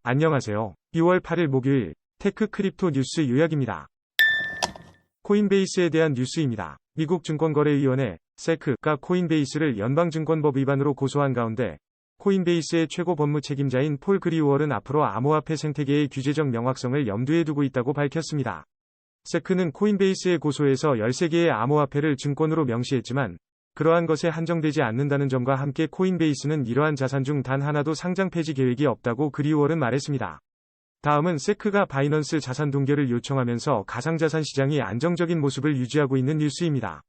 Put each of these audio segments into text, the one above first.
안녕하세요. 2월 8일 목요일 테크 크립토 뉴스 요약입니다. 코인베이스에 대한 뉴스입니다. 미국 증권거래위원회 SEC가 코인베이스를 연방증권법 위반으로 고소한 가운데 코인베이스의 최고 법무 책임자인 폴 그리우얼은 앞으로 암호화폐 생태계의 규제적 명확성을 염두에 두고 있다고 밝혔습니다. SEC는 코인베이스의 고소에서 13개의 암호화폐를 증권으로 명시했지만 그러한 것에 한정되지 않는다는 점과 함께 코인베이스는 이러한 자산 중 단 하나도 상장 폐지 계획이 없다고 그리우얼은 말했습니다. 다음은 SEC가 바이넌스 자산 동결을 요청하면서 가상자산 시장이 안정적인 모습을 유지하고 있는 뉴스입니다.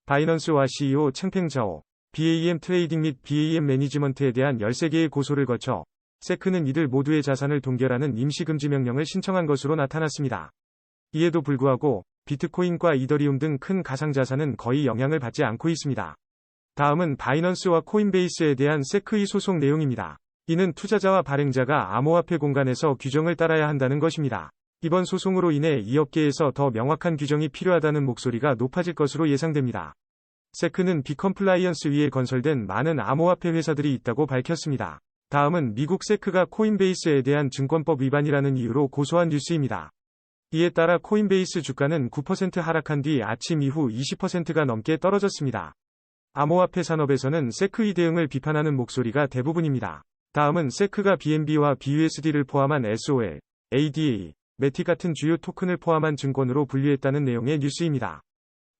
바이넌스와 CEO 챈팽 자오, BAM 트레이딩 및 BAM 매니지먼트에 대한 13개의 고소를 거쳐 SEC는 이들 모두의 자산을 동결하는 임시금지 명령을 신청한 것으로 나타났습니다. 이에도 불구하고 비트코인과 이더리움 등 큰 가상자산은 거의 영향을 받지 않고 있습니다. 다음은 바이넌스와 코인베이스에 대한 SEC의 소송 내용입니다. 이는 투자자와 발행자가 암호화폐 공간에서 규정을 따라야 한다는 것입니다. 이번 소송으로 인해 이 업계에서 더 명확한 규정이 필요하다는 목소리가 높아질 것으로 예상됩니다. SEC는 비컴플라이언스 위에 건설된 많은 암호화폐 회사들이 있다고 밝혔습니다. 다음은 미국 SEC가 코인베이스에 대한 증권법 위반이라는 이유로 고소한 뉴스입니다. 이에 따라 코인베이스 주가는 9% 하락한 뒤 아침 이후 20%가 넘게 떨어졌습니다. 암호화폐 산업에서는 SEC의 대응을 비판하는 목소리가 대부분입니다. 다음은 SEC가 BNB와 BUSD를 포함한 SOL, ADA, 매틱 같은 주요 토큰을 포함한 증권으로 분류했다는 내용의 뉴스입니다.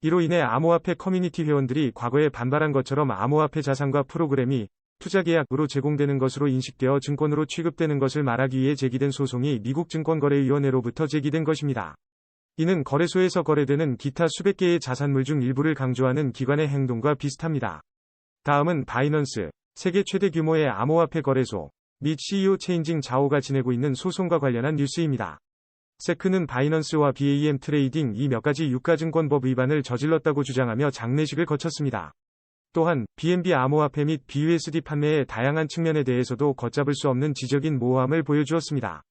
이로 인해 암호화폐 커뮤니티 회원들이 과거에 반발한 것처럼 암호화폐 자산과 프로그램이 투자계약으로 제공되는 것으로 인식되어 증권으로 취급되는 것을 말하기 위해 제기된 소송이 미국 증권거래위원회로부터 제기된 것입니다. 이는 거래소에서 거래되는 기타 수백 개의 자산물 중 일부를 강조하는 기관의 행동과 비슷합니다. 다음은 바이넌스, 세계 최대 규모의 암호화폐 거래소 및 CEO 체인징 자오가 지내고 있는 소송과 관련한 뉴스입니다. SEC는 바이넌스와 BAM 트레이딩 이 몇 가지 유가증권법 위반을 저질렀다고 주장하며 장례식을 거쳤습니다. 또한 BNB 암호화폐 및 BUSD 판매의 다양한 측면에 대해서도 걷잡을 수 없는 지적인 모호함을 보여주었습니다.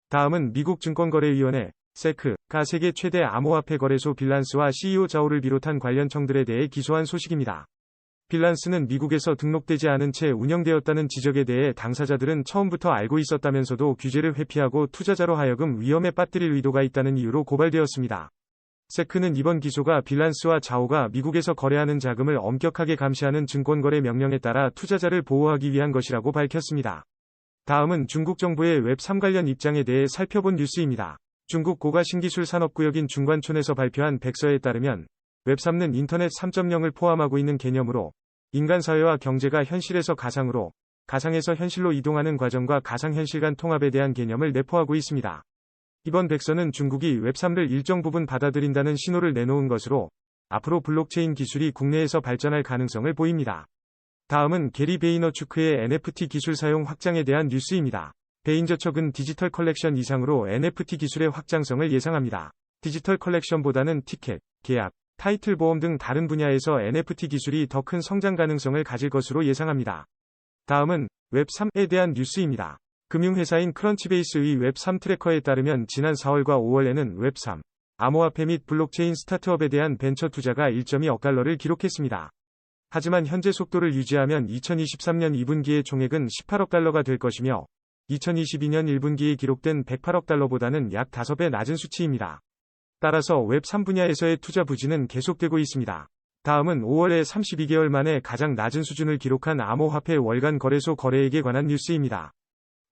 다음은 미국 증권거래위원회 SEC가 세계 최대 암호화폐 거래소 빌란스와 CEO 자오를 비롯한 관련 청들에 대해 기소한 소식입니다. 빌란스는 미국에서 등록되지 않은 채 운영되었다는 지적에 대해 당사자들은 처음부터 알고 있었다면서도 규제를 회피하고 투자자로 하여금 위험에 빠뜨릴 의도가 있다는 이유로 고발되었습니다. SEC는 이번 기소가 빌란스와 자오가 미국에서 거래하는 자금을 엄격하게 감시하는 증권거래 명령에 따라 투자자를 보호하기 위한 것이라고 밝혔습니다. 다음은 중국 정부의 웹3 관련 입장에 대해 살펴본 뉴스입니다. 중국 고가 신기술 산업구역인 중관촌에서 발표한 백서에 따르면 웹3는 인터넷 3.0을 포함하고 있는 개념으로 인간사회와 경제가 현실에서 가상으로, 가상에서 현실로 이동하는 과정과 가상현실 간 통합에 대한 개념을 내포하고 있습니다. 이번 백서는 중국이 웹3를 일정 부분 받아들인다는 신호를 내놓은 것으로 앞으로 블록체인 기술이 국내에서 발전할 가능성을 보입니다. 다음은 게리 베이너추크의 NFT 기술 사용 확장에 대한 뉴스입니다. 베인저척은 디지털 컬렉션 이상으로 NFT 기술의 확장성을 예상합니다. 디지털 컬렉션보다는 티켓, 계약, 타이틀 보험 등 다른 분야에서 NFT 기술이 더 큰 성장 가능성을 가질 것으로 예상합니다. 다음은 웹3에 대한 뉴스입니다. 금융회사인 크런치베이스의 웹3 트래커에 따르면 지난 4월과 5월에는 웹3, 암호화폐 및 블록체인 스타트업에 대한 벤처 투자가 1.2억 달러를 기록했습니다. 하지만 현재 속도를 유지하면 2023년 2분기의 총액은 18억 달러가 될 것이며 2022년 1분기에 기록된 108억 달러보다는 약 5배 낮은 수치입니다. 따라서 웹3 분야에서의 투자 부진은 계속되고 있습니다. 다음은 5월에 32개월 만에 가장 낮은 수준을 기록한 암호화폐 월간 거래소 거래액에 관한 뉴스입니다.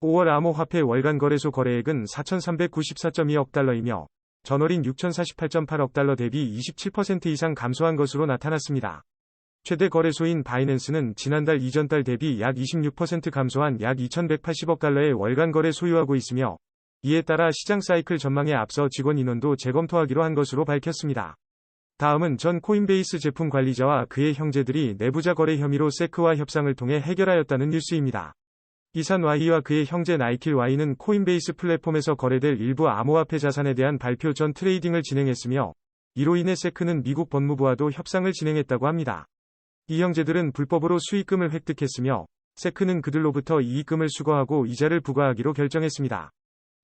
5월 암호화폐 월간 거래소 거래액은 4,394.2억 달러이며 전월인 6,048.8억 달러 대비 27% 이상 감소한 것으로 나타났습니다. 최대 거래소인 바이낸스는 지난달 이전 달 대비 약 26% 감소한 약 2,180억 달러의 월간 거래 소유하고 있으며 이에 따라 시장 사이클 전망에 앞서 직원 인원도 재검토하기로 한 것으로 밝혔습니다. 다음은 전 코인베이스 제품 관리자와 그의 형제들이 내부자 거래 혐의로 SEC와 협상을 통해 해결하였다는 뉴스입니다. 이산 Y와 그의 형제 나이킬 Y는 코인베이스 플랫폼에서 거래될 일부 암호화폐 자산에 대한 발표 전 트레이딩을 진행했으며 이로 인해 SEC는 미국 법무부와도 협상을 진행했다고 합니다. 이 형제들은 불법으로 수익금을 획득했으며 SEC는 그들로부터 이익금을 수거하고 이자를 부과하기로 결정했습니다.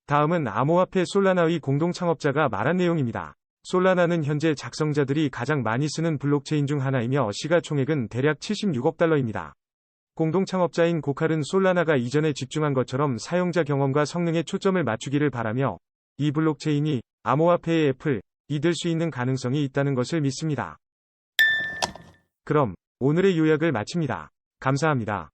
다음은 암호화폐 솔라나의 공동 창업자가 말한 내용입니다. 솔라나는 현재 작성자들이 가장 많이 쓰는 블록체인 중 하나이며 시가총액은 대략 76억 달러입니다. 공동 창업자인 고칼은 솔라나가 이전에 집중한 것처럼 사용자 경험과 성능에 초점을 맞추기를 바라며 이 블록체인이 암호화폐의 애플이 될 수 있는 가능성이 있다는 것을 믿습니다. 그럼 오늘의 요약을 마칩니다. 감사합니다.